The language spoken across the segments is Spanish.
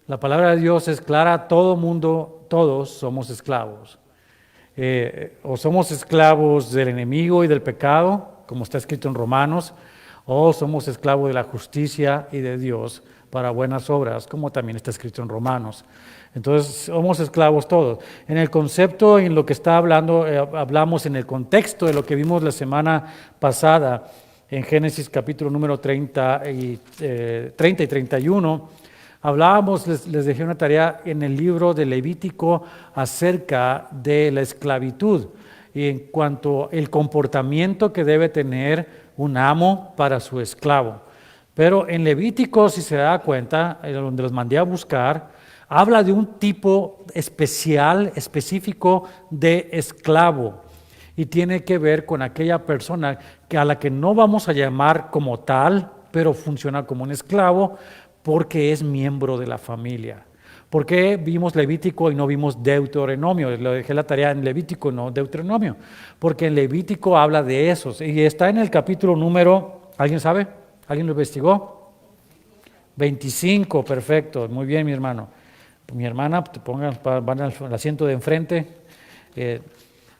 La palabra de Dios es clara, todo mundo, todos somos esclavos. O somos esclavos del enemigo y del pecado, como está escrito en Romanos, o somos esclavos de la justicia y de Dios para buenas obras, como también está escrito en Romanos. Entonces, somos esclavos todos. En el concepto, en lo que está hablando, hablamos en el contexto de lo que vimos la semana pasada, en Génesis capítulo número 30 y 31, hablábamos, les dejé una tarea en el libro de Levítico acerca de la esclavitud y en cuanto al comportamiento que debe tener un amo para su esclavo. Pero en Levítico, si se da cuenta, donde los mandé a buscar, habla de un tipo especial, específico de esclavo y tiene que ver con aquella persona a la que no vamos a llamar como tal, pero funciona como un esclavo porque es miembro de la familia. ¿Por qué vimos Levítico y no vimos Deuteronomio? Le dejé la tarea en Levítico, no Deuteronomio, porque en Levítico habla de esos y está en el capítulo número, ¿alguien sabe? ¿Alguien lo investigó? 25, perfecto, muy bien mi hermano. Mi hermana, te pongan, van al asiento de enfrente,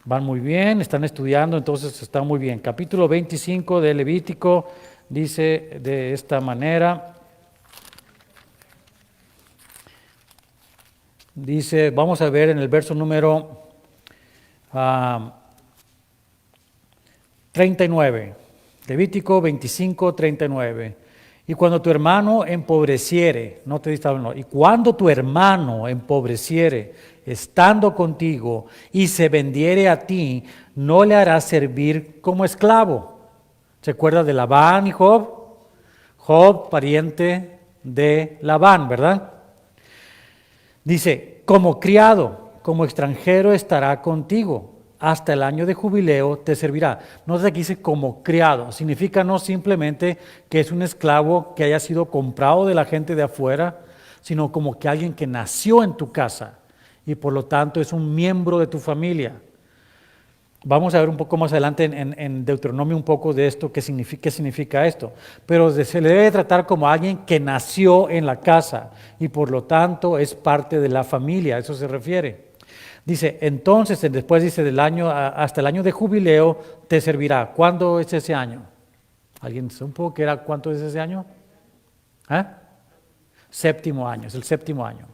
van muy bien, están estudiando, entonces está muy bien. Capítulo 25 de Levítico dice de esta manera, dice, vamos a ver en el verso número 39, Levítico 25, 39. Y cuando tu hermano empobreciere, no te dice, no, y cuando tu hermano empobreciere, estando contigo, y se vendiere a ti, no le harás servir como esclavo. ¿Se acuerda de Labán y Job? Job, pariente de Labán, ¿verdad? Dice, como criado, como extranjero estará contigo. Hasta el año de jubileo te servirá. No sé, aquí dice como criado, significa no simplemente que es un esclavo que haya sido comprado de la gente de afuera, sino como que alguien que nació en tu casa y por lo tanto es un miembro de tu familia. Vamos a ver un poco más adelante en Deuteronomio un poco de esto, qué significa esto. Pero se le debe tratar como alguien que nació en la casa y por lo tanto es parte de la familia, a eso se refiere. Dice, entonces, después dice del año, hasta el año de jubileo te servirá. ¿Cuándo es ese año? ¿Alguien supo que era cuánto es ese año? ¿Eh? Séptimo año, es el séptimo año.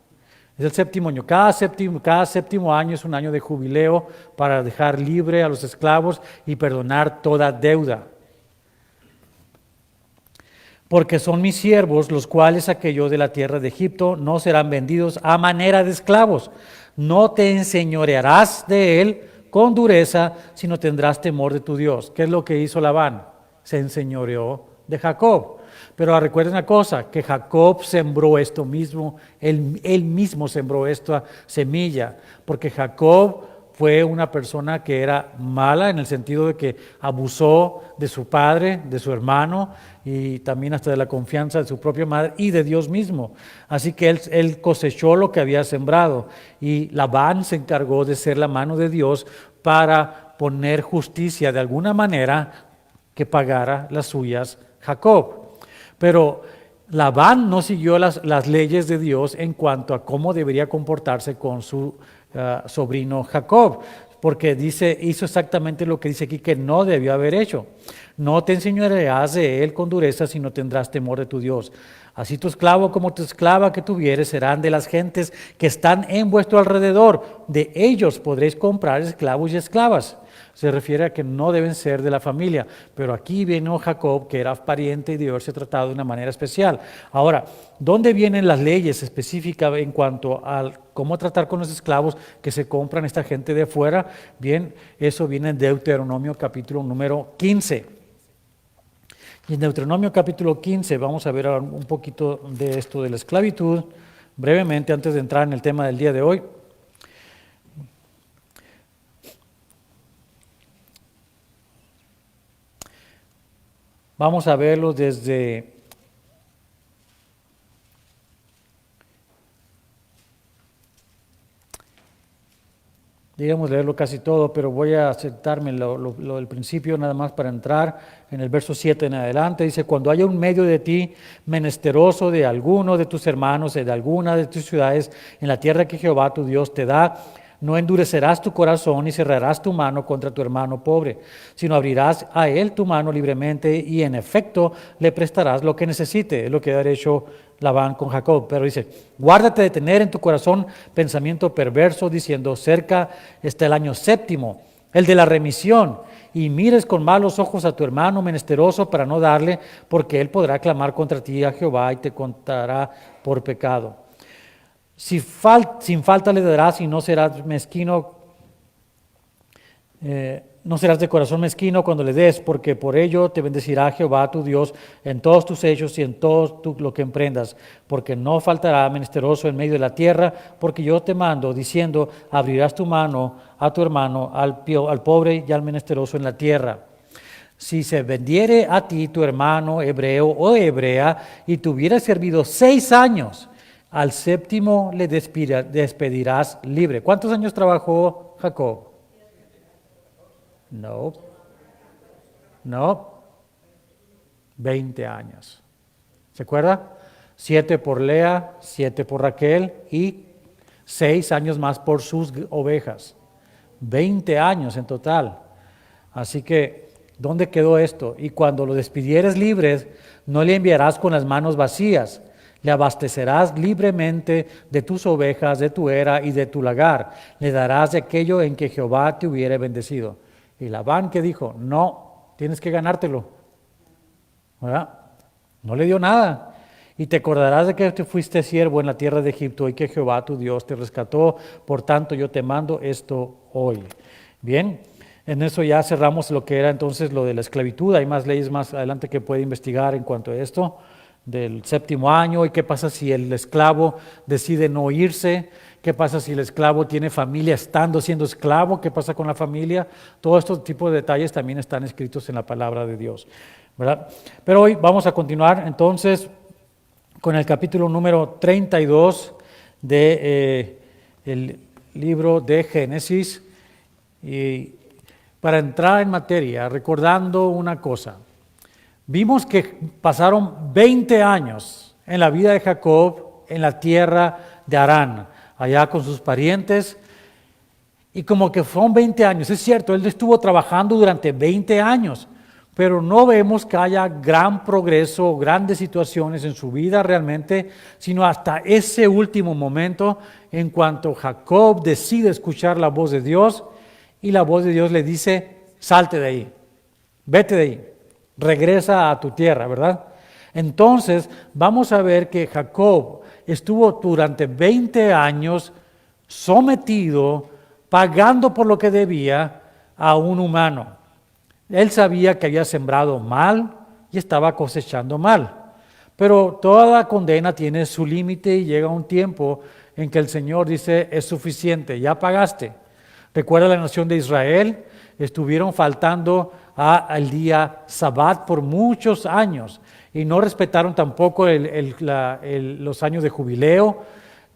Es el séptimo año. Cada séptimo año es un año de jubileo para dejar libre a los esclavos y perdonar toda deuda. Porque son mis siervos, los cuales saqué yo de la tierra de Egipto, no serán vendidos a manera de esclavos. No te enseñorearás de él con dureza, sino tendrás temor de tu Dios. ¿Qué es lo que hizo Labán? Se enseñoreó de Jacob. Pero recuerden una cosa, que Jacob sembró esto mismo, él mismo sembró esta semilla, porque Jacob fue una persona que era mala en el sentido de que abusó de su padre, de su hermano y también hasta de la confianza de su propia madre y de Dios mismo. Así que él cosechó lo que había sembrado y Labán se encargó de ser la mano de Dios para poner justicia de alguna manera que pagara las suyas Jacob. Pero Labán no siguió las leyes de Dios en cuanto a cómo debería comportarse con su sobrino Jacob, porque hizo exactamente lo que dice aquí que no debió haber hecho. No te enseñorearás de él con dureza, sino tendrás temor de tu Dios. Así tu esclavo como tu esclava que tuvieres serán de las gentes que están en vuestro alrededor. De ellos podréis comprar esclavos y esclavas. Se refiere a que no deben ser de la familia, pero aquí vino Jacob, que era pariente y debió haberse tratado de una manera especial. Ahora, ¿dónde vienen las leyes específicas en cuanto a cómo tratar con los esclavos que se compran esta gente de afuera? Bien, eso viene en Deuteronomio capítulo número 15. Y en Deuteronomio capítulo 15 vamos a ver un poquito de esto de la esclavitud, brevemente antes de entrar en el tema del día de hoy. Vamos a verlo desde Digamos leerlo casi todo, pero voy a aceptarme lo del principio nada más para entrar en el verso 7 en adelante. Dice, cuando haya un medio de ti menesteroso de alguno de tus hermanos, de alguna de tus ciudades, en la tierra que Jehová tu Dios te da, no endurecerás tu corazón y cerrarás tu mano contra tu hermano pobre, sino abrirás a él tu mano libremente y en efecto le prestarás lo que necesite. Es lo que ha hecho Labán con Jacob. Pero dice, guárdate de tener en tu corazón pensamiento perverso, diciendo, cerca está el año séptimo, el de la remisión, y mires con malos ojos a tu hermano menesteroso para no darle, porque él podrá clamar contra ti a Jehová y te contará por pecado. Sin falta le darás y no serás mezquino, no serás de corazón mezquino cuando le des, porque por ello te bendecirá Jehová tu Dios en todos tus hechos y en todo lo que emprendas, porque no faltará menesteroso en medio de la tierra, porque yo te mando, diciendo, abrirás tu mano a tu hermano, al pobre y al menesteroso en la tierra. Si se vendiere a ti tu hermano hebreo o hebrea, y te hubiera servido 6 años, al séptimo le despedirás libre. ¿Cuántos años trabajó Jacob? No, 20 años. ¿Se acuerda? 7 por Lea, 7 por Raquel y 6 años más por sus ovejas. 20 años en total. Así que, ¿dónde quedó esto? Y cuando lo despidieres libres, no le enviarás con las manos vacías. Le abastecerás libremente de tus ovejas, de tu era y de tu lagar. Le darás de aquello en que Jehová te hubiere bendecido. Y Labán, ¿qué dijo? No, tienes que ganártelo. ¿Verdad? No le dio nada. Y te acordarás de que te fuiste siervo en la tierra de Egipto y que Jehová tu Dios te rescató. Por tanto, yo te mando esto hoy. Bien, en eso ya cerramos lo que era entonces lo de la esclavitud. Hay más leyes más adelante que puede investigar en cuanto a esto del séptimo año y qué pasa si el esclavo decide no irse, qué pasa si el esclavo tiene familia estando siendo esclavo, qué pasa con la familia. Todos estos tipos de detalles también están escritos en la palabra de Dios, ¿verdad? Pero hoy vamos a continuar entonces con el capítulo número 32 de el libro de Génesis, y para entrar en materia, recordando una cosa. Vimos que pasaron 20 años en la vida de Jacob en la tierra de Harán, allá con sus parientes, y como que fueron 20 años. Es cierto, él estuvo trabajando durante 20 años, pero no vemos que haya gran progreso, grandes situaciones en su vida realmente, sino hasta ese último momento en cuanto Jacob decide escuchar la voz de Dios y la voz de Dios le dice, salte de ahí, vete de ahí. Regresa a tu tierra, ¿verdad? Entonces, vamos a ver que Jacob estuvo durante 20 años sometido, pagando por lo que debía a un humano. Él sabía que había sembrado mal y estaba cosechando mal. Pero toda condena tiene su límite y llega un tiempo en que el Señor dice, es suficiente, ya pagaste. Recuerda la nación de Israel, estuvieron faltando al día Sabbat por muchos años y no respetaron tampoco los años de jubileo,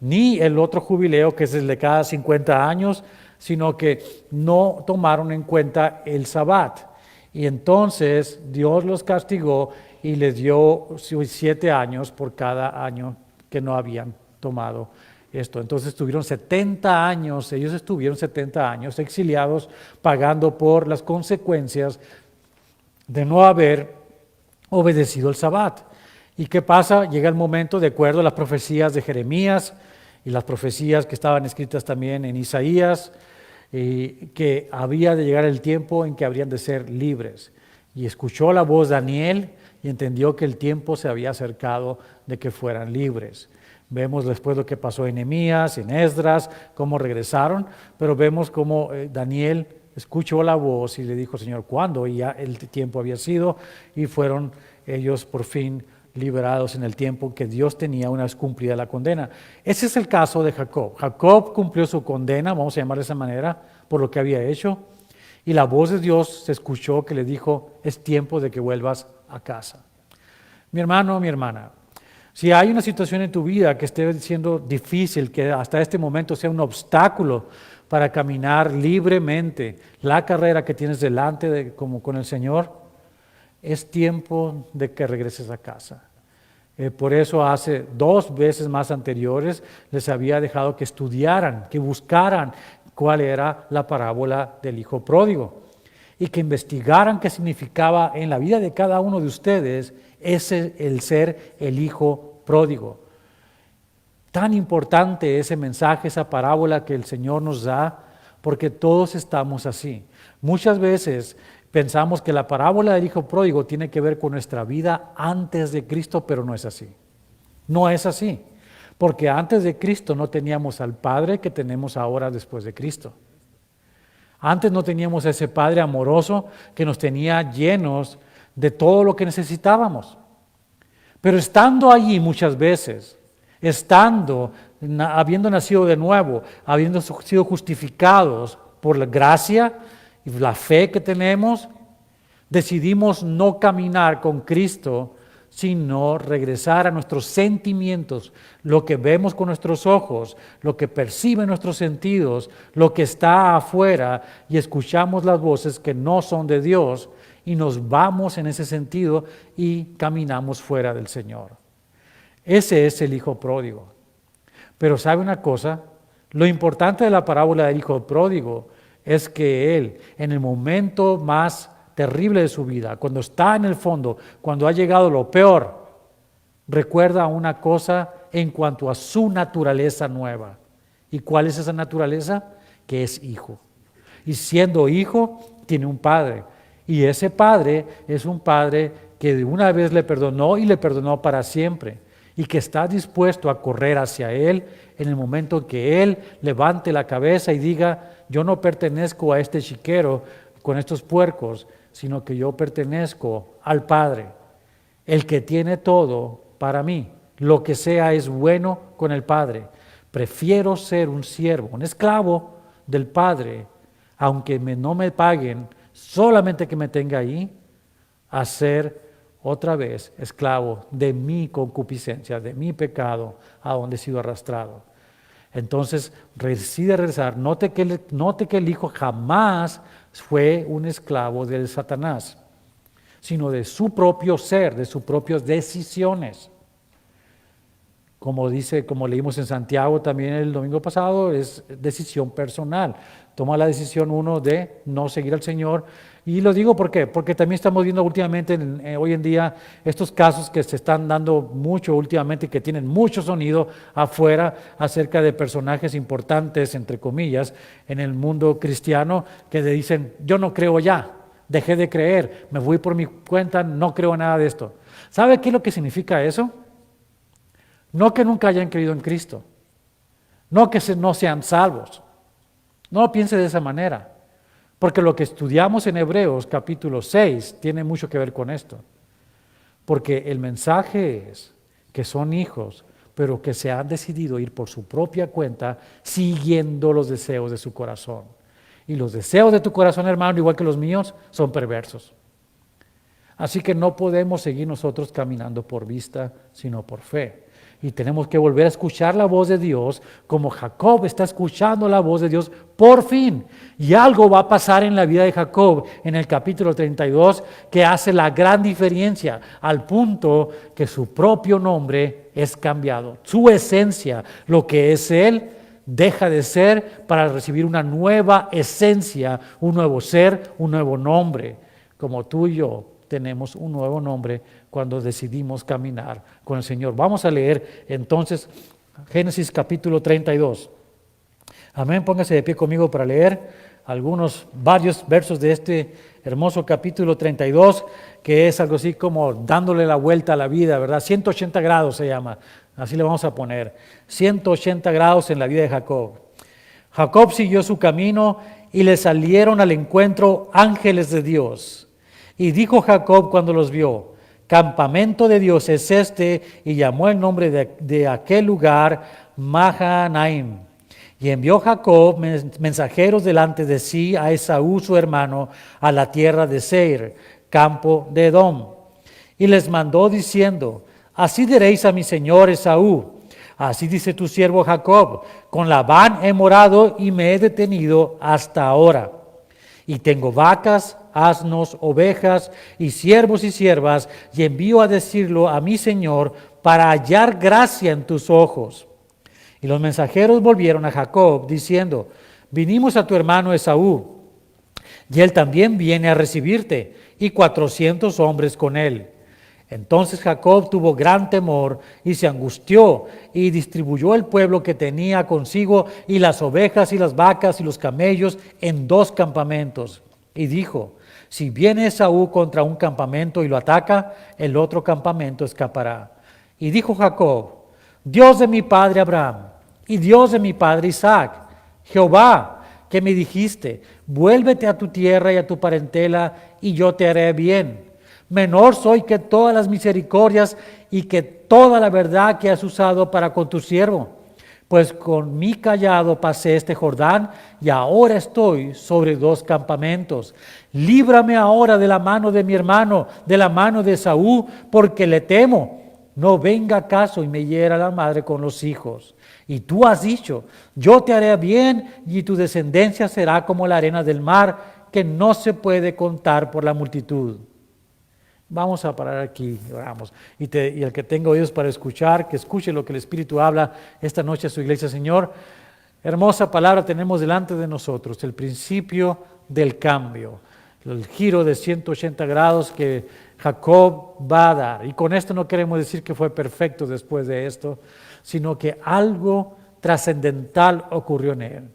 ni el otro jubileo que es el de cada 50 años, sino que no tomaron en cuenta el Sabbat. Y entonces Dios los castigó y les dio 7 años por cada año que no habían tomado esto. Entonces estuvieron 70 años, ellos estuvieron 70 años exiliados, pagando por las consecuencias de no haber obedecido el Sabbat. ¿Y qué pasa? Llega el momento, de acuerdo a las profecías de Jeremías y las profecías que estaban escritas también en Isaías, que había de llegar el tiempo en que habrían de ser libres. Y escuchó la voz de Daniel y entendió que el tiempo se había acercado de que fueran libres. Vemos después lo que pasó en Nehemías, en Esdras, cómo regresaron, pero vemos cómo Daniel escuchó la voz y le dijo, Señor, ¿cuándo? Y ya el tiempo había sido y fueron ellos por fin liberados en el tiempo que Dios tenía una vez cumplida la condena. Ese es el caso de Jacob. Jacob cumplió su condena, vamos a llamar de esa manera, por lo que había hecho, y la voz de Dios se escuchó que le dijo, es tiempo de que vuelvas a casa. Mi hermano, mi hermana, si hay una situación en tu vida que esté siendo difícil, que hasta este momento sea un obstáculo para caminar libremente la carrera que tienes delante como con el Señor, es tiempo de que regreses a casa. Por eso hace 2 veces más anteriores les había dejado que estudiaran, que buscaran cuál era la parábola del hijo pródigo y que investigaran qué significaba en la vida de cada uno de ustedes el ser el hijo pródigo. Tan importante ese mensaje, esa parábola que el Señor nos da, porque todos estamos así. Muchas veces pensamos que la parábola del hijo pródigo tiene que ver con nuestra vida antes de Cristo, pero no es así. No es así, porque antes de Cristo no teníamos al Padre que tenemos ahora después de Cristo. Antes no teníamos a ese Padre amoroso que nos tenía llenos de todo lo que necesitábamos. Pero estando allí muchas veces, habiendo nacido de nuevo, habiendo sido justificados por la gracia y la fe que tenemos, decidimos no caminar con Cristo, sino regresar a nuestros sentimientos, lo que vemos con nuestros ojos, lo que perciben nuestros sentidos, lo que está afuera, y escuchamos las voces que no son de Dios, y nos vamos en ese sentido y caminamos fuera del Señor. Ese es el hijo pródigo. Pero ¿sabe una cosa? Lo importante de la parábola del hijo pródigo es que él, en el momento más terrible de su vida, cuando está en el fondo, cuando ha llegado lo peor, recuerda una cosa en cuanto a su naturaleza nueva. ¿Y cuál es esa naturaleza? Que es hijo. Y siendo hijo, tiene un padre. Y ese padre es un padre que de una vez le perdonó y le perdonó para siempre. Y que está dispuesto a correr hacia él en el momento en que él levante la cabeza y diga: yo no pertenezco a este chiquero con estos puercos, sino que yo pertenezco al Padre, el que tiene todo para mí. Lo que sea es bueno con el Padre. Prefiero ser un siervo, un esclavo del Padre, aunque no me paguen, solamente que me tenga ahí, a ser otra vez esclavo de mi concupiscencia, de mi pecado, a donde he sido arrastrado. Entonces decide regresar. Note que el hijo jamás fue un esclavo del Satanás, sino de su propio ser, de sus propias decisiones. Como leímos en Santiago también el domingo pasado, es decisión personal. Toma la decisión uno de no seguir al Señor. Y lo digo ¿por qué? Porque también estamos viendo últimamente, hoy en día, estos casos que se están dando mucho últimamente, que tienen mucho sonido afuera acerca de personajes importantes, entre comillas, en el mundo cristiano, que le dicen: yo no creo ya, dejé de creer, me voy por mi cuenta, no creo nada de esto. ¿Sabe qué es lo que significa eso? No que nunca hayan creído en Cristo, no que no sean salvos. No piense de esa manera, porque lo que estudiamos en Hebreos capítulo 6 tiene mucho que ver con esto. Porque el mensaje es que son hijos, pero que se han decidido ir por su propia cuenta siguiendo los deseos de su corazón. Y los deseos de tu corazón, hermano, igual que los míos, son perversos. Así que no podemos seguir nosotros caminando por vista, sino por fe. Y tenemos que volver a escuchar la voz de Dios, como Jacob está escuchando la voz de Dios por fin. Y algo va a pasar en la vida de Jacob en el capítulo 32 que hace la gran diferencia, al punto que su propio nombre es cambiado. Su esencia, lo que es él, deja de ser para recibir una nueva esencia, un nuevo ser, un nuevo nombre. Como tú y yo tenemos un nuevo nombre cuando decidimos caminar con el Señor. Vamos a leer entonces Génesis capítulo 32. Amén, póngase de pie conmigo para leer varios versos de este hermoso capítulo 32, que es algo así como dándole la vuelta a la vida, ¿verdad? 180 grados se llama, así le vamos a poner, 180 grados en la vida de Jacob. Jacob siguió su camino y le salieron al encuentro ángeles de Dios. Y dijo Jacob cuando los vio: campamento de Dios es este, y llamó el nombre de aquel lugar Mahanaim. Y envió Jacob mensajeros delante de sí a Esaú su hermano a la tierra de Seir, campo de Edom. Y les mandó diciendo: así diréis a mi señor Esaú: Así dice tu siervo Jacob, con Labán he morado y me he detenido hasta ahora. Y tengo vacas, asnos, ovejas y siervos y siervas, y envío a decirlo a mi señor para hallar gracia en tus ojos. Y los mensajeros volvieron a Jacob diciendo, vinimos a tu hermano Esaú, y él también viene a recibirte, y 400 hombres con él. Entonces Jacob tuvo gran temor y se angustió y distribuyó el pueblo que tenía consigo y las ovejas y las vacas y los camellos en 2 campamentos. Y dijo, si viene Esaú contra un campamento y lo ataca, el otro campamento escapará. Y dijo Jacob, Dios de mi padre Abraham y Dios de mi padre Isaac, Jehová, que me dijiste, vuélvete a tu tierra y a tu parentela y yo te haré bien. Menor soy que todas las misericordias y que toda la verdad que has usado para con tu siervo. Pues con mi cayado pasé este Jordán y ahora estoy sobre 2 campamentos. Líbrame ahora de la mano de mi hermano, de la mano de Esaú, porque le temo. No venga acaso y me hiera la madre con los hijos. Y tú has dicho, yo te haré bien y tu descendencia será como la arena del mar, que no se puede contar por la multitud. Vamos a parar aquí, oramos. Y el que tenga oídos para escuchar, que escuche lo que el Espíritu habla esta noche a su iglesia. Señor, hermosa palabra tenemos delante de nosotros, el principio del cambio, el giro de 180 grados que Jacob va a dar. Y con esto no queremos decir que fue perfecto después de esto, sino que algo trascendental ocurrió en él.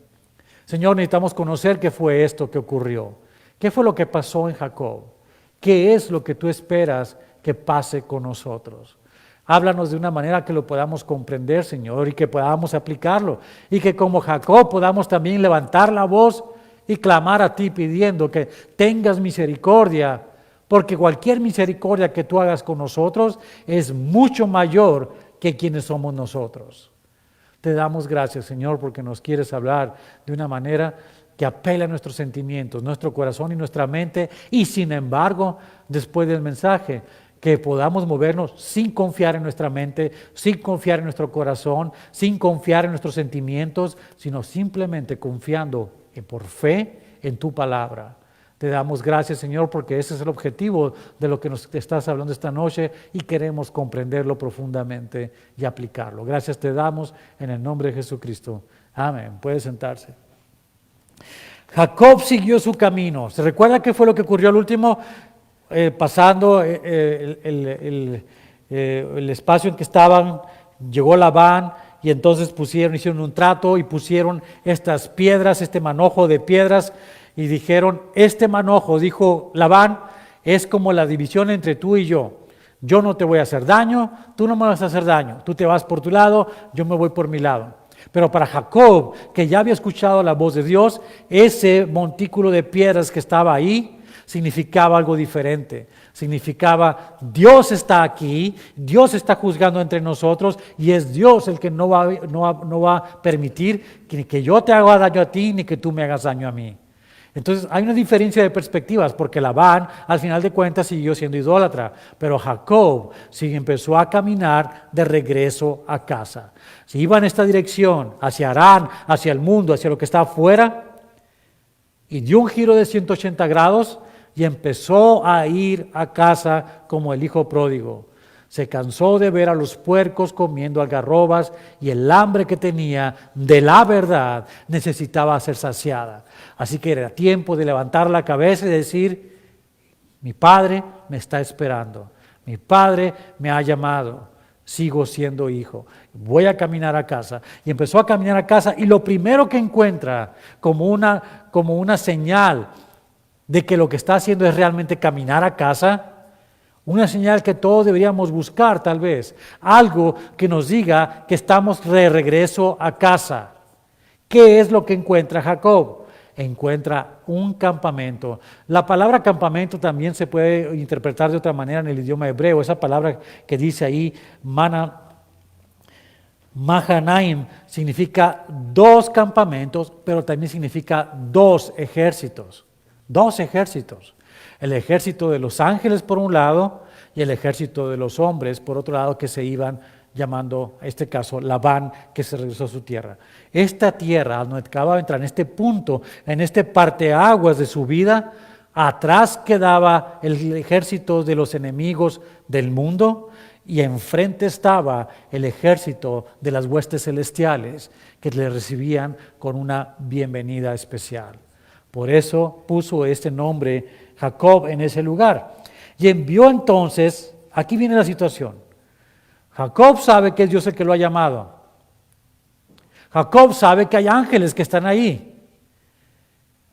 Señor, necesitamos conocer qué fue esto que ocurrió. ¿Qué fue lo que pasó en Jacob? ¿Qué es lo que tú esperas que pase con nosotros? Háblanos de una manera que lo podamos comprender, Señor, y que podamos aplicarlo. Y que como Jacob podamos también levantar la voz y clamar a ti pidiendo que tengas misericordia, porque cualquier misericordia que tú hagas con nosotros es mucho mayor que quienes somos nosotros. Te damos gracias, Señor, porque nos quieres hablar de una manera que apela a nuestros sentimientos, nuestro corazón y nuestra mente, y sin embargo, después del mensaje, que podamos movernos sin confiar en nuestra mente, sin confiar en nuestro corazón, sin confiar en nuestros sentimientos, sino simplemente confiando por fe en tu palabra. Te damos gracias, Señor, porque ese es el objetivo de lo que nos estás hablando esta noche y queremos comprenderlo profundamente y aplicarlo. Gracias te damos en el nombre de Jesucristo. Amén. Puede sentarse. Jacob siguió su camino. ¿Se recuerda qué fue lo que ocurrió al último? Pasando el espacio en que estaban, llegó Labán y entonces hicieron un trato y pusieron estas piedras, este manojo de piedras y dijeron, este manojo, dijo Labán, es como la división entre tú y yo. Yo no te voy a hacer daño, tú no me vas a hacer daño. Tú te vas por tu lado, yo me voy por mi lado. Pero para Jacob, que ya había escuchado la voz de Dios, ese montículo de piedras que estaba ahí significaba algo diferente. Significaba, Dios está aquí, Dios está juzgando entre nosotros y es Dios el que no va a permitir que yo te haga daño a ti ni que tú me hagas daño a mí. Entonces hay una diferencia de perspectivas porque Labán al final de cuentas siguió siendo idólatra, pero Jacob sí empezó a caminar de regreso a casa. Si iba en esta dirección, hacia Harán, hacia el mundo, hacia lo que está afuera, y dio un giro de 180 grados y empezó a ir a casa como el hijo pródigo. Se cansó de ver a los puercos comiendo algarrobas y el hambre que tenía de la verdad necesitaba ser saciada. Así que era tiempo de levantar la cabeza y decir, mi padre me está esperando, mi padre me ha llamado, sigo siendo hijo, voy a caminar a casa. Y empezó a caminar a casa y lo primero que encuentra como una señal de que lo que está haciendo es realmente caminar a casa, una señal que todos deberíamos buscar tal vez, algo que nos diga que estamos de regreso a casa. ¿Qué es lo que encuentra Jacob? Encuentra un campamento. La palabra campamento también se puede interpretar de otra manera en el idioma hebreo. Esa palabra que dice ahí, Mahanaim, significa 2 campamentos, pero también significa 2 ejércitos. 2 ejércitos. El ejército de los ángeles por un lado y el ejército de los hombres por otro lado que se iban llamando a este caso Labán, que se regresó a su tierra. Esta tierra, donde acababa de entrar, en este punto, en este parteaguas de su vida, atrás quedaba el ejército de los enemigos del mundo y enfrente estaba el ejército de las huestes celestiales que le recibían con una bienvenida especial. Por eso puso este nombre Jacob en ese lugar. Y envió entonces, aquí viene la situación. Jacob sabe que es Dios el que lo ha llamado. Jacob sabe que hay ángeles que están ahí.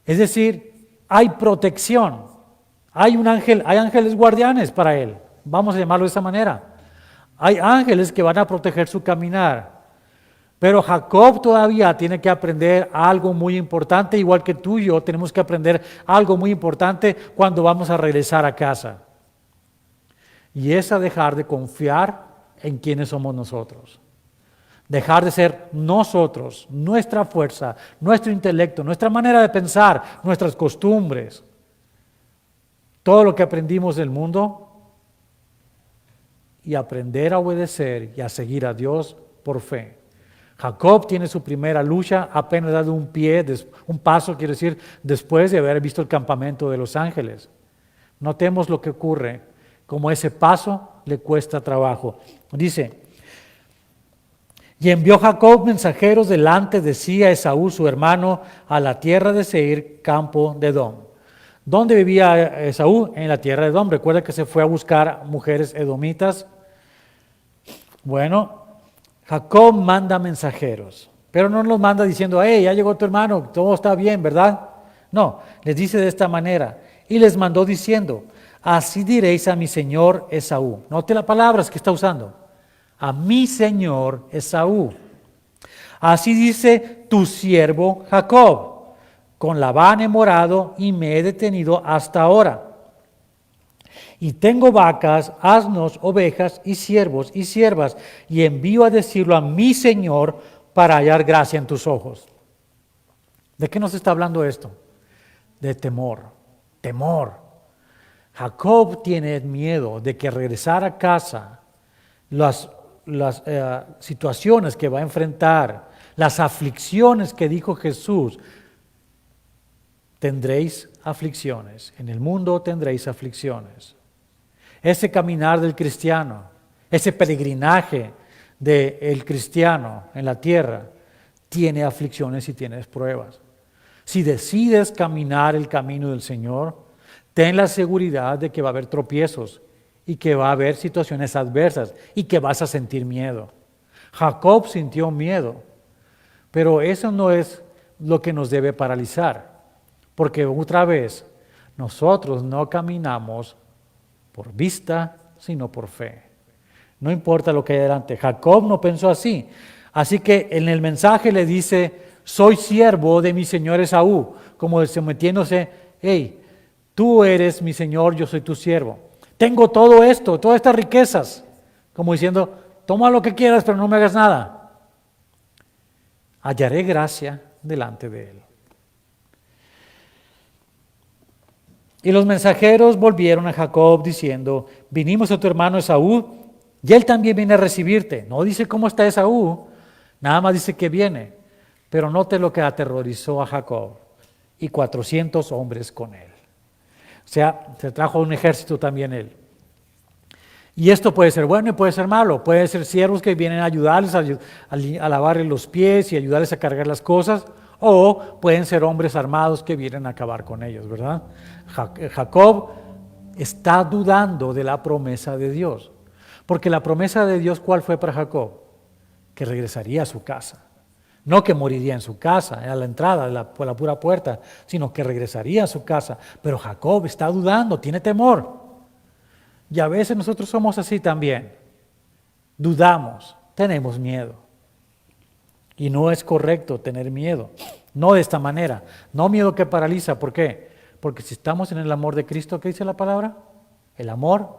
Es decir, hay protección. Hay ángeles guardianes para él. Vamos a llamarlo de esa manera. Hay ángeles que van a proteger su caminar. Pero Jacob todavía tiene que aprender algo muy importante, igual que tú y yo tenemos que aprender algo muy importante cuando vamos a regresar a casa. Y es a dejar de confiar en quiénes somos nosotros. Dejar de ser nosotros, nuestra fuerza, nuestro intelecto, nuestra manera de pensar, nuestras costumbres. Todo lo que aprendimos del mundo y aprender a obedecer y a seguir a Dios por fe. Jacob tiene su primera lucha, apenas dado un paso, quiero decir, después de haber visto el campamento de los ángeles. Notemos lo que ocurre, como ese paso le cuesta trabajo. Dice, y envió Jacob mensajeros delante de sí a Esaú, su hermano, a la tierra de Seir, campo de Edom. ¿Dónde vivía Esaú? En la tierra de Edom. Recuerda que se fue a buscar mujeres edomitas. Bueno, Jacob manda mensajeros, pero no los manda diciendo, hey, ya llegó tu hermano, todo está bien, ¿verdad? No, les dice de esta manera, y les mandó diciendo, así diréis a mi señor Esaú. Note las palabras que está usando. A mi señor Esaú. Así dice tu siervo Jacob. Con Labán he morado y me he detenido hasta ahora. Y tengo vacas, asnos, ovejas y siervos y siervas. Y envío a decirlo a mi señor para hallar gracia en tus ojos. ¿De qué nos está hablando esto? De temor. Temor. Jacob tiene miedo de que regresar a casa, las situaciones que va a enfrentar, las aflicciones que dijo Jesús, tendréis aflicciones, en el mundo tendréis aflicciones. Ese caminar del cristiano, ese peregrinaje del cristiano en la tierra, tiene aflicciones y tiene pruebas. Si decides caminar el camino del Señor, ten la seguridad de que va a haber tropiezos y que va a haber situaciones adversas y que vas a sentir miedo. Jacob sintió miedo, pero eso no es lo que nos debe paralizar, porque otra vez nosotros no caminamos por vista, sino por fe. No importa lo que hay adelante. Jacob no pensó así. Así que en el mensaje le dice, soy siervo de mi señor Esaú, como sometiéndose, hey, tú eres mi señor, yo soy tu siervo. Tengo todo esto, todas estas riquezas, como diciendo, toma lo que quieras, pero no me hagas nada. Hallaré gracia delante de él. Y los mensajeros volvieron a Jacob diciendo, vinimos a tu hermano Esaú y él también viene a recibirte. No dice cómo está Esaú, nada más dice que viene. Pero note lo que aterrorizó a Jacob y 400 hombres con él. O sea, se trajo un ejército también él. Y esto puede ser bueno y puede ser malo. Puede ser siervos que vienen a ayudarles a lavarles los pies y ayudarles a cargar las cosas. O pueden ser hombres armados que vienen a acabar con ellos, ¿verdad? Jacob está dudando de la promesa de Dios. Porque la promesa de Dios, ¿cuál fue para Jacob? Que regresaría a su casa. No que moriría en su casa, a la entrada, por la pura puerta, sino que regresaría a su casa. Pero Jacob está dudando, tiene temor. Y a veces nosotros somos así también. Dudamos, tenemos miedo. Y no es correcto tener miedo. No de esta manera. No miedo que paraliza. ¿Por qué? Porque si estamos en el amor de Cristo, ¿qué dice la palabra? El amor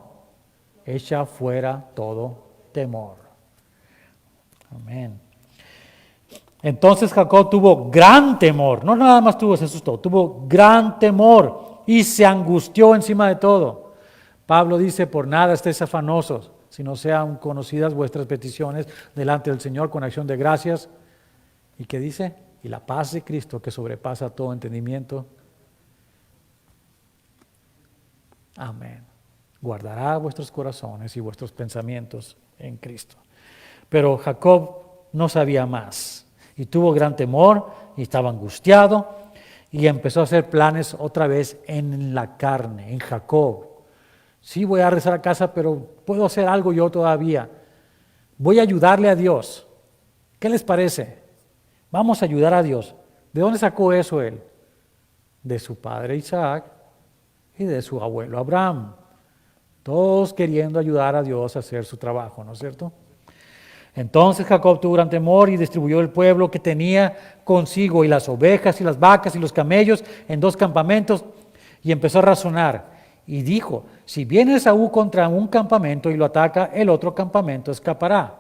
echa fuera todo temor. Amén. Entonces Jacob tuvo gran temor. No nada más se asustó, tuvo gran temor y se angustió encima de todo. Pablo dice, por nada estéis afanosos, si no sean conocidas vuestras peticiones delante del Señor con acción de gracias. ¿Y qué dice? Y la paz de Cristo, que sobrepasa todo entendimiento. Amén. Guardará vuestros corazones y vuestros pensamientos en Cristo. Pero Jacob no sabía más y tuvo gran temor y estaba angustiado y empezó a hacer planes otra vez en la carne, en Jacob. Sí, voy a regresar a casa, pero puedo hacer algo yo todavía. Voy a ayudarle a Dios. ¿Qué les parece? Vamos a ayudar a Dios. ¿De dónde sacó eso él? De su padre Isaac y de su abuelo Abraham. Todos queriendo ayudar a Dios a hacer su trabajo, ¿no es cierto? Entonces Jacob tuvo gran temor y distribuyó el pueblo que tenía consigo y las ovejas y las vacas y los camellos en 2 campamentos y empezó a razonar. Y dijo, si viene Esaú contra un campamento y lo ataca, el otro campamento escapará.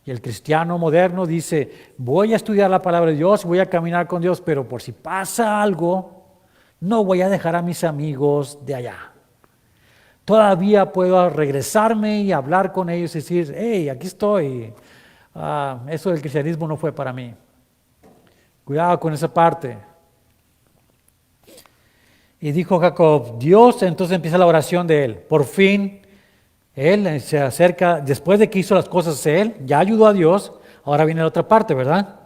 Y el cristiano moderno dice, voy a estudiar la palabra de Dios, voy a caminar con Dios, pero por si pasa algo, no voy a dejar a mis amigos de allá. Todavía puedo regresarme y hablar con ellos y decir, hey, aquí estoy. Eso del cristianismo no fue para mí. Cuidado con esa parte. Y dijo Jacob, Dios, entonces empieza la oración de él. Por fin, él se acerca, después de que hizo las cosas él, ya ayudó a Dios, ahora viene la otra parte, ¿verdad?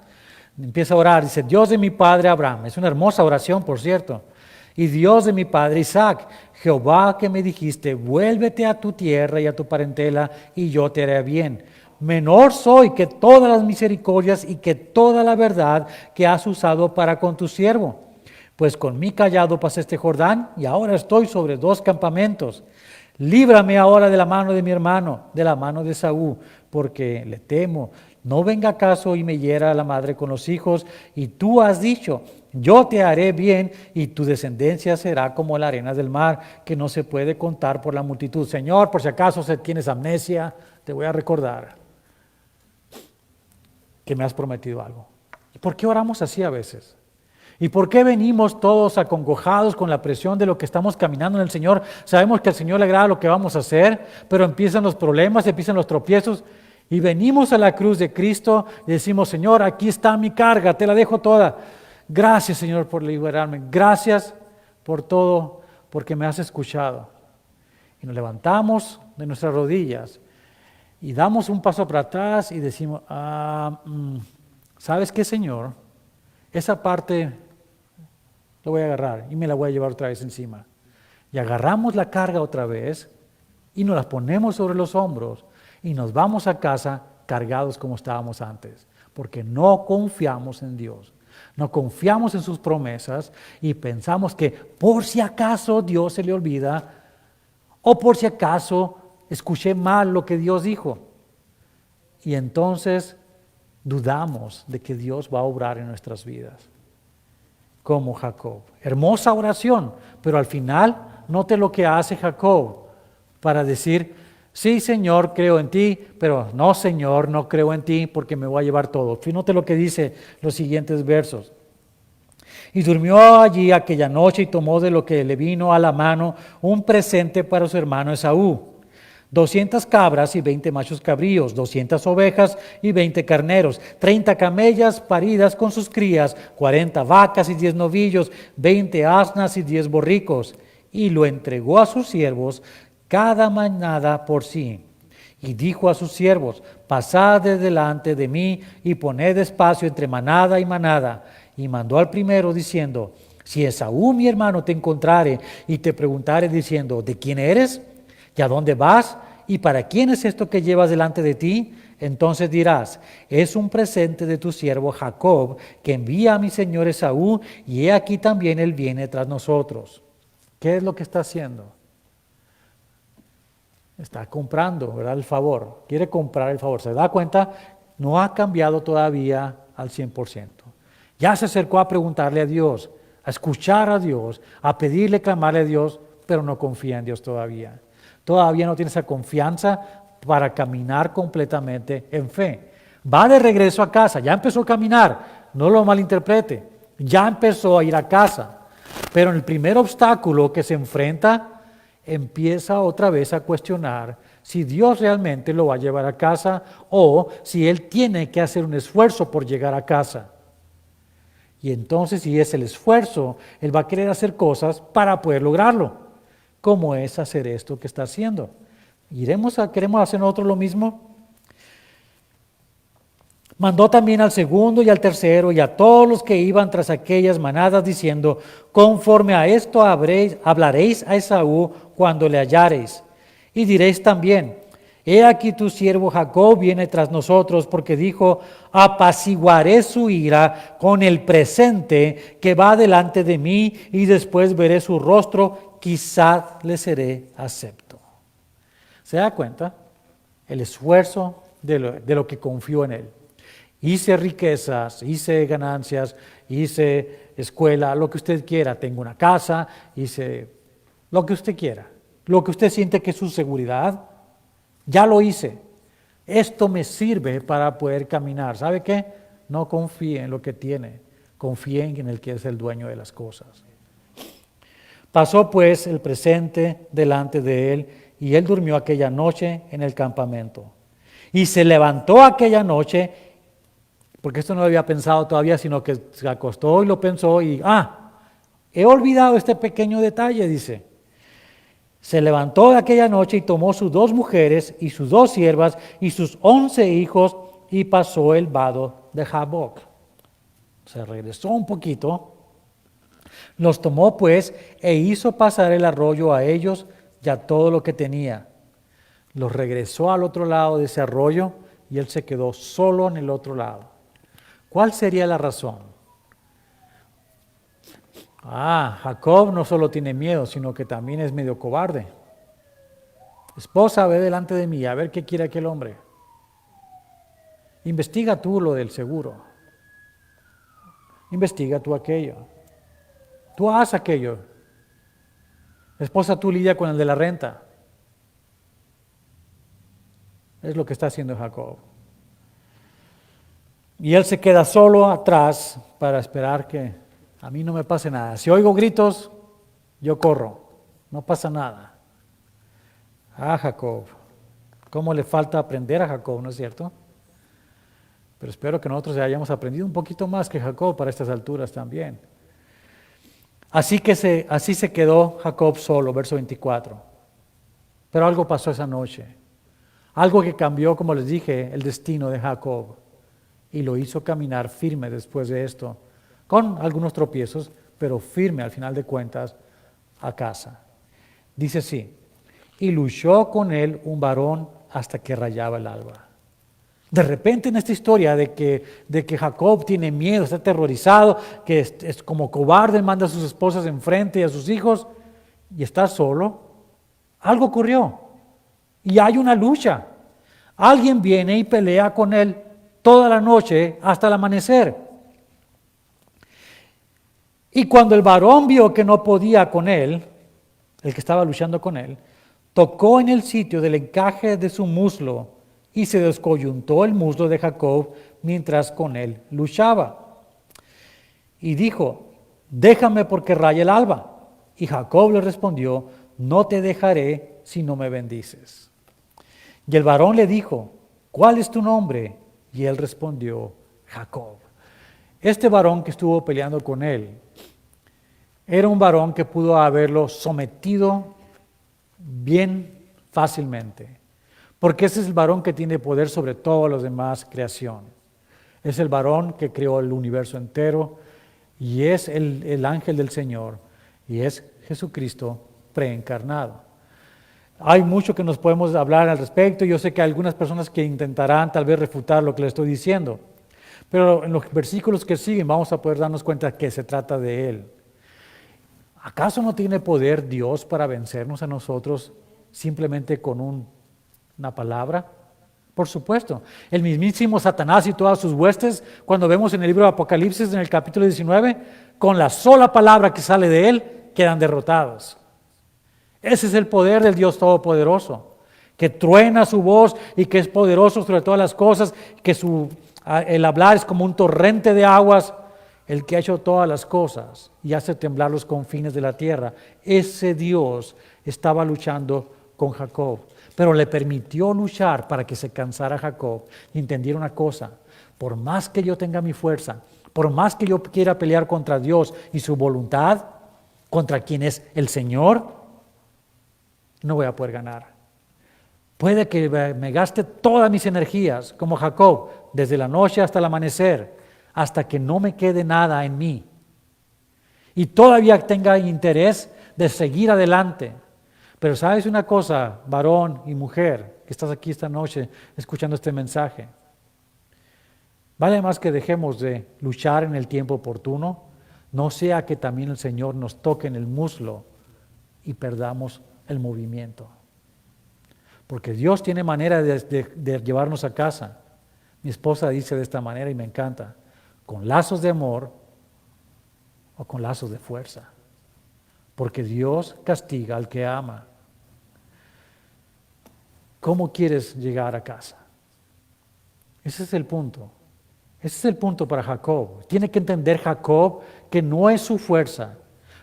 Empieza a orar, dice, Dios de mi padre Abraham. Es una hermosa oración, por cierto. Y Dios de mi padre Isaac, Jehová que me dijiste, vuélvete a tu tierra y a tu parentela, y yo te haré bien. Menor soy que todas las misericordias y que toda la verdad que has usado para con tu siervo. Pues con mi callado pasé este Jordán y ahora estoy sobre 2 campamentos. Líbrame ahora de la mano de mi hermano, de la mano de Esaú, porque le temo. No venga acaso y me hiera la madre con los hijos. Y tú has dicho, yo te haré bien y tu descendencia será como la arena del mar, que no se puede contar por la multitud. Señor, por si acaso tienes amnesia, te voy a recordar que me has prometido algo. ¿Por qué oramos así a veces? ¿Y por qué venimos todos acongojados con la presión de lo que estamos caminando en el Señor? Sabemos que al Señor le agrada lo que vamos a hacer, pero empiezan los problemas, empiezan los tropiezos, y venimos a la cruz de Cristo y decimos, Señor, aquí está mi carga, te la dejo toda. Gracias, Señor, por liberarme. Gracias por todo, porque me has escuchado. Y nos levantamos de nuestras rodillas y damos un paso para atrás y decimos, ¿sabes qué, Señor? Esa parte la voy a agarrar y me la voy a llevar otra vez encima. Y agarramos la carga otra vez y nos la ponemos sobre los hombros y nos vamos a casa cargados como estábamos antes, porque no confiamos en Dios, no confiamos en sus promesas y pensamos que por si acaso Dios se le olvida o por si acaso escuché mal lo que Dios dijo. Y entonces dudamos de que Dios va a obrar en nuestras vidas. Como Jacob. Hermosa oración, pero al final note lo que hace Jacob para decir, sí, Señor, creo en ti, pero no, Señor, no creo en ti porque me voy a llevar todo. Note lo que dice los siguientes versos. Y durmió allí aquella noche y tomó de lo que le vino a la mano un presente para su hermano Esaú. 200 cabras y 20 machos cabríos, 200 ovejas y 20 carneros, 30 camellas paridas con sus crías, 40 vacas y 10 novillos, 20 asnas y 10 borricos. Y lo entregó a sus siervos, cada manada por sí. Y dijo a sus siervos, pasad de delante de mí y poned espacio entre manada y manada. Y mandó al primero diciendo, si Esaú mi hermano te encontrare y te preguntare diciendo, ¿de quién eres? ¿Y a dónde vas? ¿Y para quién es esto que llevas delante de ti? Entonces dirás, es un presente de tu siervo Jacob, que envía a mi señor Esaú, y he aquí también él viene tras nosotros. ¿Qué es lo que está haciendo? Está comprando, ¿verdad? El favor. Quiere comprar el favor. ¿Se da cuenta? No ha cambiado todavía al 100%. Ya se acercó a preguntarle a Dios, a escuchar a Dios, a pedirle, clamarle a Dios, pero no confía en Dios todavía. Todavía no tiene esa confianza para caminar completamente en fe. Va de regreso a casa, ya empezó a caminar, no lo malinterprete, ya empezó a ir a casa, pero en el primer obstáculo que se enfrenta, empieza otra vez a cuestionar si Dios realmente lo va a llevar a casa o si él tiene que hacer un esfuerzo por llegar a casa. Y entonces, si es el esfuerzo, él va a querer hacer cosas para poder lograrlo, como es hacer esto que está haciendo. ¿Queremos hacer nosotros lo mismo? Mandó también al segundo y al tercero y a todos los que iban tras aquellas manadas, diciendo: conforme a esto hablaréis a Esaú cuando le hallareis. Y diréis también: he aquí tu siervo Jacob viene tras nosotros, porque dijo: apaciguaré su ira con el presente que va delante de mí, y después veré su rostro, quizá le seré acepto. ¿Se da cuenta? El esfuerzo de lo que confió en él. Hice riquezas, hice ganancias, hice escuela, lo que usted quiera. Tengo una casa, hice lo que usted quiera. Lo que usted siente que es su seguridad, ya lo hice. Esto me sirve para poder caminar. ¿Sabe qué? No confíe en lo que tiene, confíe en el que es el dueño de las cosas. Pasó pues el presente delante de él, y él durmió aquella noche en el campamento. Y se levantó aquella noche, porque esto no lo había pensado todavía, sino que se acostó y lo pensó y, he olvidado este pequeño detalle, dice. Se levantó aquella noche y tomó sus 2 mujeres y sus 2 siervas y sus 11 hijos y pasó el vado de Jaboc. Se regresó un poquito, los tomó pues e hizo pasar el arroyo a ellos y a todo lo que tenía. Los regresó al otro lado de ese arroyo y él se quedó solo en el otro lado. ¿Cuál sería la razón? Jacob no solo tiene miedo, sino que también es medio cobarde. Esposa, ve delante de mí, a ver qué quiere aquel hombre. Investiga tú lo del seguro. Investiga tú aquello. Tú haz aquello. Esposa, tú lidia con el de la renta. Es lo que está haciendo Jacob. Y él se queda solo atrás para esperar que a mí no me pase nada. Si oigo gritos, yo corro. No pasa nada. Jacob. ¿Cómo le falta aprender a Jacob, no es cierto? Pero espero que nosotros hayamos aprendido un poquito más que Jacob para estas alturas también. Así se quedó Jacob solo, verso 24. Pero algo pasó esa noche. Algo que cambió, como les dije, el destino de Jacob. Y lo hizo caminar firme después de esto, con algunos tropiezos, pero firme al final de cuentas a casa. Dice así: y luchó con él un varón hasta que rayaba el alba. De repente en esta historia de que Jacob tiene miedo, está aterrorizado, que es como cobarde, manda a sus esposas enfrente y a sus hijos, y está solo, algo ocurrió. Y hay una lucha. Alguien viene y pelea con él toda la noche hasta el amanecer. Y cuando el varón vio que no podía con él, el que estaba luchando con él, tocó en el sitio del encaje de su muslo y se descoyuntó el muslo de Jacob mientras con él luchaba. Y dijo: déjame porque raya el alba. Y Jacob le respondió: no te dejaré si no me bendices. Y el varón le dijo: ¿cuál es tu nombre? Y él respondió: Jacob. Este varón que estuvo peleando con él era un varón que pudo haberlo sometido bien fácilmente, porque ese es el varón que tiene poder sobre todas las demás creación. Es el varón que creó el universo entero y es el ángel del Señor y es Jesucristo preencarnado. Hay mucho que nos podemos hablar al respecto. Yo sé que hay algunas personas que intentarán tal vez refutar lo que les estoy diciendo, pero en los versículos que siguen vamos a poder darnos cuenta que se trata de Él. ¿Acaso no tiene poder Dios para vencernos a nosotros simplemente con una palabra? Por supuesto. El mismísimo Satanás y todas sus huestes, cuando vemos en el libro de Apocalipsis, en el capítulo 19, con la sola palabra que sale de él, quedan derrotados. Ese es el poder del Dios Todopoderoso, que truena su voz y que es poderoso sobre todas las cosas, que el hablar es como un torrente de aguas, el que ha hecho todas las cosas y hace temblar los confines de la tierra. Ese Dios estaba luchando con Jacob. pero le permitió luchar para que se cansara Jacob y entendiera una cosa: por más que yo tenga mi fuerza, por más que yo quiera pelear contra Dios y su voluntad, contra quien es el Señor, no voy a poder ganar. Puede que me gaste todas mis energías, como Jacob, desde la noche hasta el amanecer, hasta que no me quede nada en mí. Y todavía tenga interés de seguir adelante. Pero sabes una cosa, varón y mujer, que estás aquí esta noche escuchando este mensaje. Vale más que dejemos de luchar en el tiempo oportuno, no sea que también el Señor nos toque en el muslo y perdamos el movimiento. Porque Dios tiene manera de llevarnos a casa. Mi esposa dice de esta manera y me encanta: con lazos de amor o con lazos de fuerza. Porque Dios castiga al que ama. ¿Cómo quieres llegar a casa? Ese es el punto. Ese es el punto para Jacob. Tiene que entender Jacob que no es su fuerza,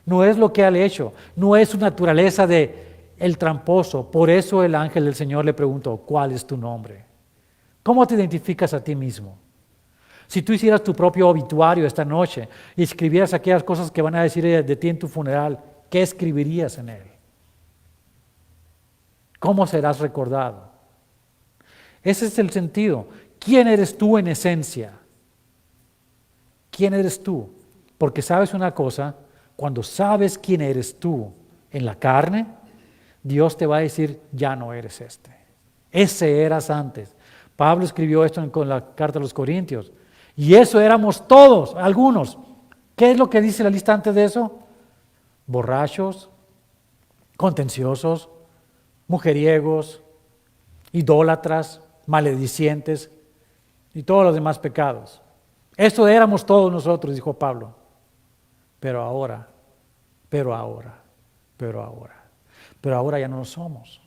no es lo que ha hecho, no es su naturaleza de el tramposo. Por eso el ángel del Señor le preguntó: ¿cuál es tu nombre? ¿Cómo te identificas a ti mismo? Si tú hicieras tu propio obituario esta noche y escribieras aquellas cosas que van a decir de ti en tu funeral, ¿qué escribirías en él? ¿Cómo serás recordado? Ese es el sentido. ¿Quién eres tú en esencia? ¿Quién eres tú? Porque sabes una cosa, cuando sabes quién eres tú en la carne, Dios te va a decir: ya no eres este. Ese eras antes. Pablo escribió esto con la carta a los Corintios. Y eso éramos todos, algunos. ¿Qué es lo que dice la lista antes de eso? Borrachos, contenciosos, mujeriegos, idólatras, maledicientes y todos los demás pecados. Eso éramos todos nosotros, dijo Pablo. Pero ahora ya no lo somos.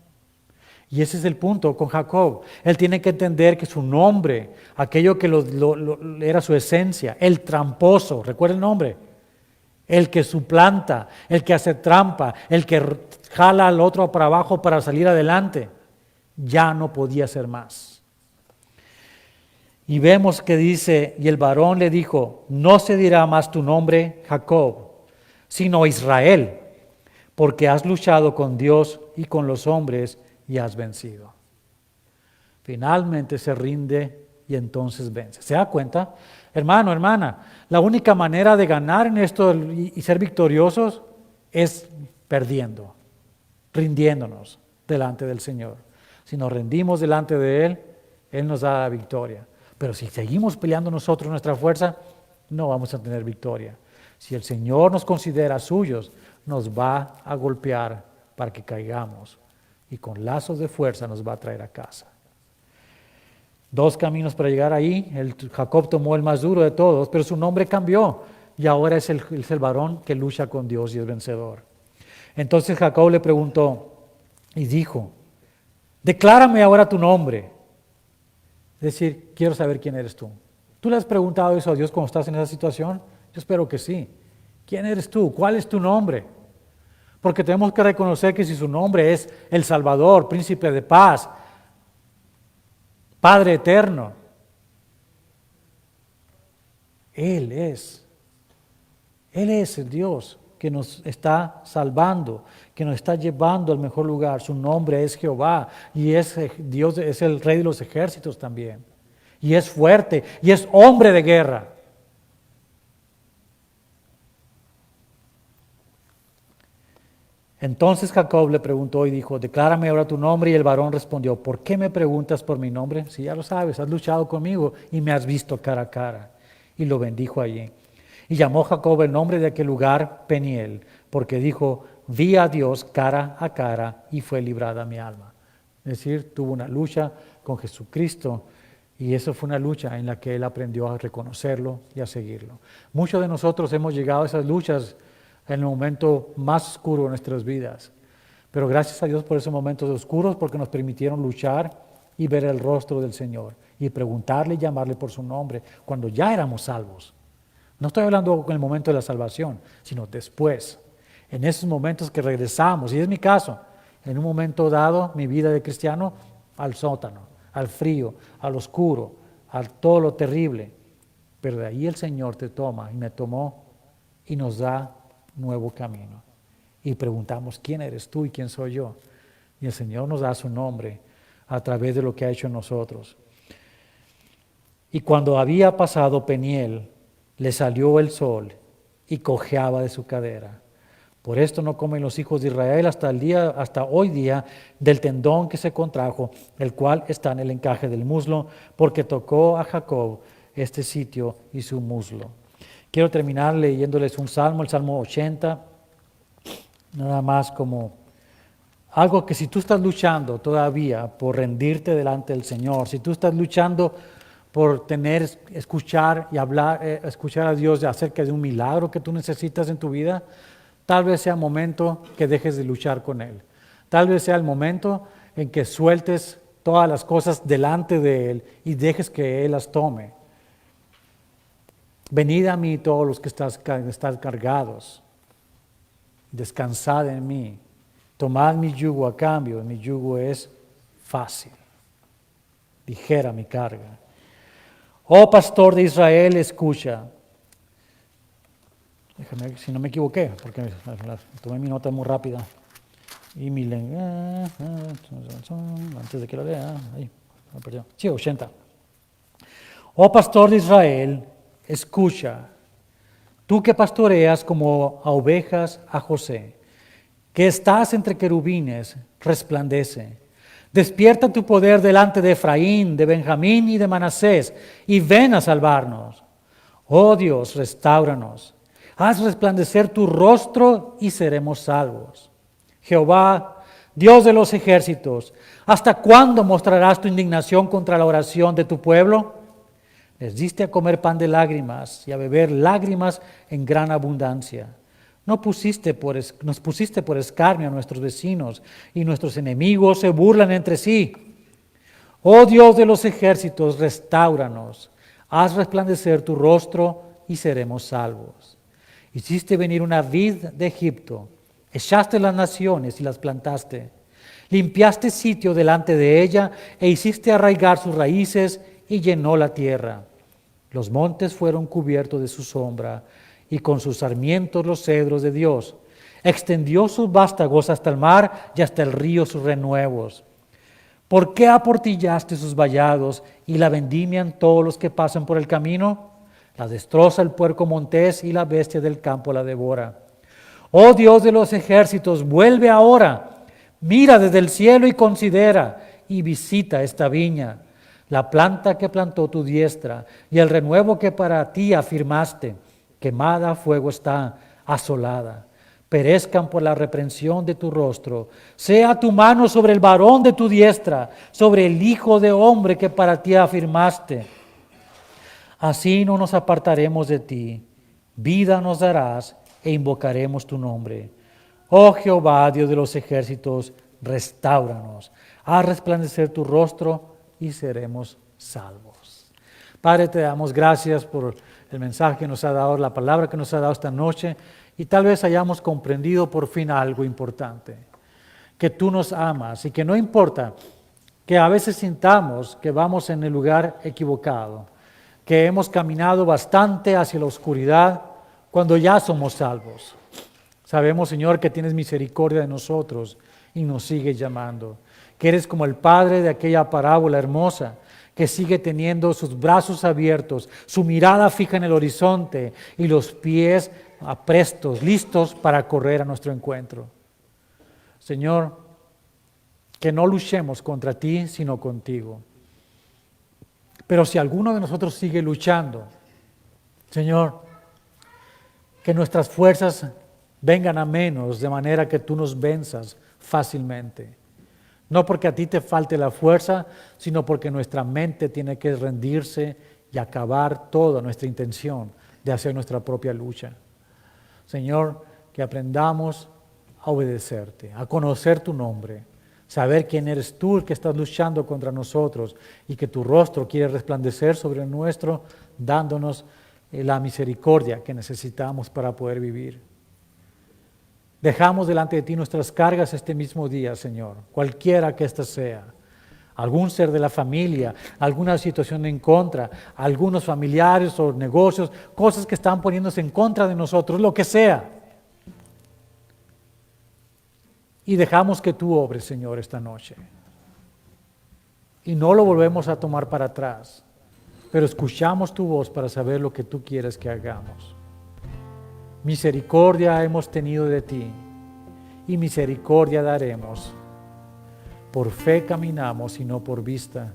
Y ese es el punto con Jacob. Él tiene que entender que su nombre, aquello que era su esencia, el tramposo, recuerda el nombre, el que suplanta, el que hace trampa, el que jala al otro para abajo para salir adelante, ya no podía ser más. Y vemos que dice: y el varón le dijo: no se dirá más tu nombre Jacob, sino Israel, porque has luchado con Dios y con los hombres y has vencido. Finalmente se rinde y entonces vence. ¿Se da cuenta? Hermano, hermana, la única manera de ganar en esto y ser victoriosos es perdiendo, rindiéndonos delante del Señor. Si nos rendimos delante de Él, Él nos da la victoria. Pero si seguimos peleando nosotros nuestra fuerza, no vamos a tener victoria. Si el Señor nos considera suyos, nos va a golpear para que caigamos y con lazos de fuerza nos va a traer a casa. Dos caminos para llegar ahí. Jacob tomó el más duro de todos, pero su nombre cambió y ahora es el varón que lucha con Dios y es vencedor. Entonces Jacob le preguntó y dijo: declárame ahora tu nombre. Es decir, quiero saber quién eres tú. ¿Tú le has preguntado eso a Dios cuando estás en esa situación? Yo espero que sí. ¿Quién eres tú? ¿Cuál es tu nombre? Porque tenemos que reconocer que si su nombre es el Salvador, Príncipe de Paz, Padre Eterno, Él es el Dios que nos está salvando, que nos está llevando al mejor lugar. Su nombre es Jehová y Dios es el Rey de los ejércitos también. Y es fuerte y es hombre de guerra. Entonces Jacob le preguntó y dijo: declárame ahora tu nombre. Y el varón respondió: ¿por qué me preguntas por mi nombre? Si ya lo sabes, has luchado conmigo y me has visto cara a cara. Y lo bendijo allí. Y llamó Jacob el nombre de aquel lugar Peniel, porque dijo: vi a Dios cara a cara y fue librada mi alma. Es decir, tuvo una lucha con Jesucristo y eso fue una lucha en la que él aprendió a reconocerlo y a seguirlo. Muchos de nosotros hemos llegado a esas luchas en el momento más oscuro de nuestras vidas. Pero gracias a Dios por esos momentos oscuros, porque nos permitieron luchar y ver el rostro del Señor y preguntarle y llamarle por su nombre cuando ya éramos salvos. No estoy hablando en el momento de la salvación, sino después, en esos momentos que regresamos, y es mi caso, en un momento dado, mi vida de cristiano, al sótano, al frío, al oscuro, a todo lo terrible. Pero de ahí el Señor te toma y me tomó y nos da nuevo camino. Y preguntamos, ¿quién eres tú y quién soy yo? Y el Señor nos da su nombre a través de lo que ha hecho en nosotros. Y cuando había pasado Peniel, le salió el sol y cojeaba de su cadera. Por esto no comen los hijos de Israel hasta hoy día del tendón que se contrajo, el cual está en el encaje del muslo, porque tocó a Jacob este sitio y su muslo. Quiero terminar leyéndoles un salmo, el Salmo 80, nada más como algo que si tú estás luchando todavía por rendirte delante del Señor, si tú estás luchando por escuchar y hablar, escuchar a Dios acerca de un milagro que tú necesitas en tu vida, tal vez sea el momento que dejes de luchar con Él. Tal vez sea el momento en que sueltes todas las cosas delante de Él y dejes que Él las tome. Venid a mí todos los que están cargados, descansad en mí, tomad mi yugo a cambio, mi yugo es fácil, ligera mi carga. Oh pastor de Israel, escucha. Déjame ver si no me equivoqué, porque tomé mi nota muy rápida. Y mi lengua, antes de que lo lea, ahí, me perdió. Sí, 80. Oh pastor de Israel, escucha, tú que pastoreas como a ovejas a José, que estás entre querubines, resplandece. Despierta tu poder delante de Efraín, de Benjamín y de Manasés, y ven a salvarnos. Oh Dios, restáuranos. Haz resplandecer tu rostro y seremos salvos. Jehová, Dios de los ejércitos, ¿hasta cuándo mostrarás tu indignación contra la oración de tu pueblo? Les diste a comer pan de lágrimas y a beber lágrimas en gran abundancia. Nos pusiste por escarnio a nuestros vecinos y nuestros enemigos se burlan entre sí. Oh Dios de los ejércitos, restáuranos. Haz resplandecer tu rostro y seremos salvos. Hiciste venir una vid de Egipto, echaste las naciones y las plantaste. Limpiaste sitio delante de ella e hiciste arraigar sus raíces y llenó la tierra. Los montes fueron cubiertos de su sombra y con sus sarmientos los cedros de Dios. Extendió sus vástagos hasta el mar y hasta el río sus renuevos. ¿Por qué aportillaste sus vallados y la vendimian todos los que pasan por el camino? La destroza el puerco montés y la bestia del campo la devora. Oh Dios de los ejércitos, vuelve ahora. Mira desde el cielo y considera y visita esta viña, la planta que plantó tu diestra y el renuevo que para ti afirmaste. Quemada a fuego está, asolada. Perezcan por la reprensión de tu rostro. Sea tu mano sobre el varón de tu diestra, sobre el hijo de hombre que para ti afirmaste. Así no nos apartaremos de ti. Vida nos darás e invocaremos tu nombre. Oh Jehová, Dios de los ejércitos, restáuranos. Haz resplandecer tu rostro y seremos salvos. Padre, te damos gracias por el mensaje que nos ha dado, la palabra que nos ha dado esta noche, y tal vez hayamos comprendido por fin algo importante, que tú nos amas y que no importa que a veces sintamos que vamos en el lugar equivocado, que hemos caminado bastante hacia la oscuridad cuando ya somos salvos. Sabemos, Señor, que tienes misericordia de nosotros y nos sigues llamando, que eres como el padre de aquella parábola hermosa, que sigue teniendo sus brazos abiertos, su mirada fija en el horizonte y los pies aprestos, listos para correr a nuestro encuentro. Señor, que no luchemos contra ti, sino contigo. Pero si alguno de nosotros sigue luchando, Señor, que nuestras fuerzas vengan a menos, de manera que tú nos venzas fácilmente. No porque a ti te falte la fuerza, sino porque nuestra mente tiene que rendirse y acabar toda nuestra intención de hacer nuestra propia lucha. Señor, que aprendamos a obedecerte, a conocer tu nombre, saber quién eres tú el que estás luchando contra nosotros y que tu rostro quiere resplandecer sobre el nuestro, dándonos la misericordia que necesitamos para poder vivir. Dejamos delante de ti nuestras cargas este mismo día, Señor, cualquiera que ésta sea. Algún ser de la familia, alguna situación en contra, algunos familiares o negocios, cosas que están poniéndose en contra de nosotros, lo que sea. Y dejamos que tú obres, Señor, esta noche. Y no lo volvemos a tomar para atrás, pero escuchamos tu voz para saber lo que tú quieres que hagamos. Misericordia hemos tenido de ti y misericordia daremos. Por fe caminamos y no por vista,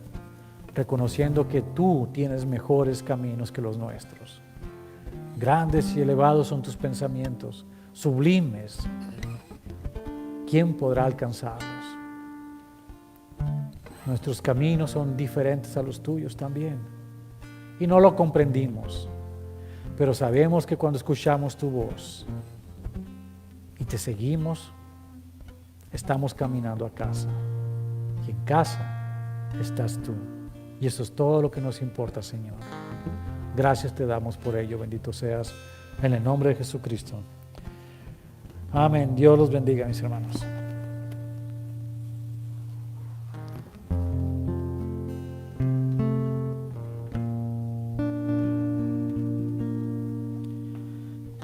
reconociendo que tú tienes mejores caminos que los nuestros. Grandes y elevados son tus pensamientos, sublimes. ¿Quién podrá alcanzarlos? Nuestros caminos son diferentes a los tuyos también. Y no lo comprendimos. Pero sabemos que cuando escuchamos tu voz y te seguimos, estamos caminando a casa. Y en casa estás tú. Y eso es todo lo que nos importa, Señor. Gracias te damos por ello. Bendito seas en el nombre de Jesucristo. Amén. Dios los bendiga, mis hermanos.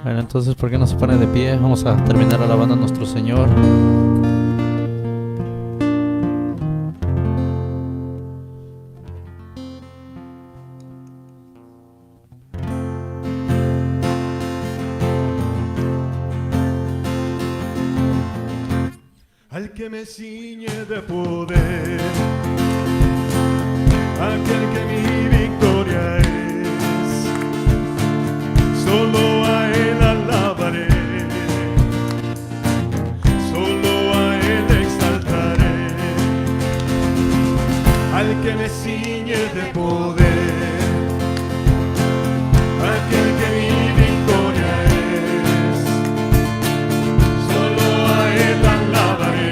Bueno, entonces, ¿por qué no se pone de pie? Vamos a terminar alabando a nuestro Señor. Al que me ciñe de poder, aquel que mi victoria es, solo a él alabaré, solo a él exaltaré. Al que me ciñe de poder, aquel que mi victoria es, solo a él alabaré.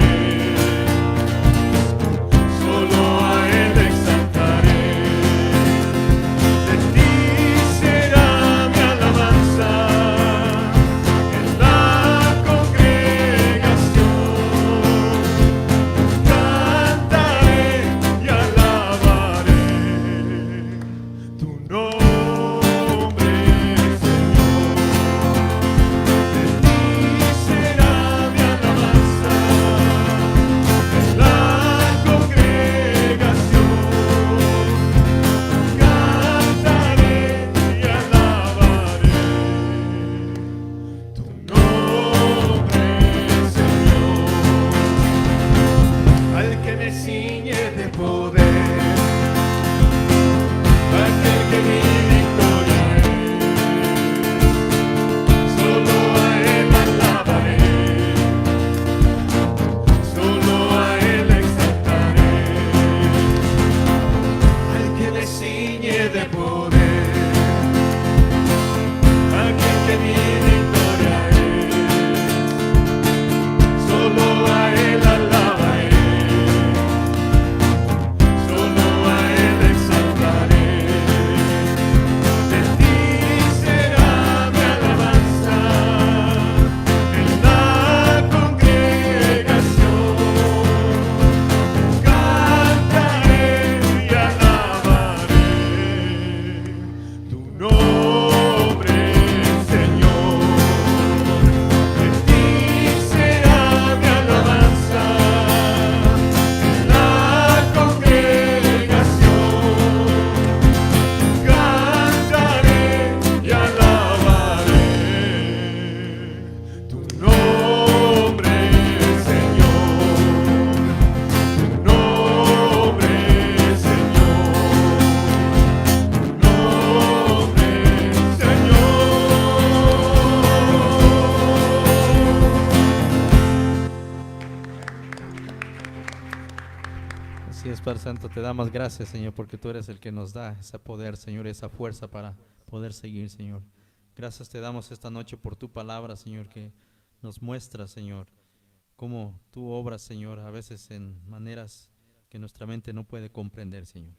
Padre Santo, te damos gracias, Señor, porque tú eres el que nos da ese poder, Señor, esa fuerza para poder seguir, Señor. Gracias te damos esta noche por tu palabra, Señor, que nos muestra, Señor, cómo tú obras, Señor, a veces en maneras que nuestra mente no puede comprender, Señor.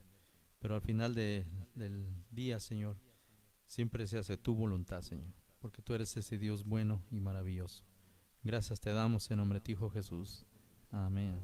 Pero al final del día, Señor, siempre se hace tu voluntad, Señor, porque tú eres ese Dios bueno y maravilloso. Gracias te damos en nombre de tu Hijo Jesús. Amén.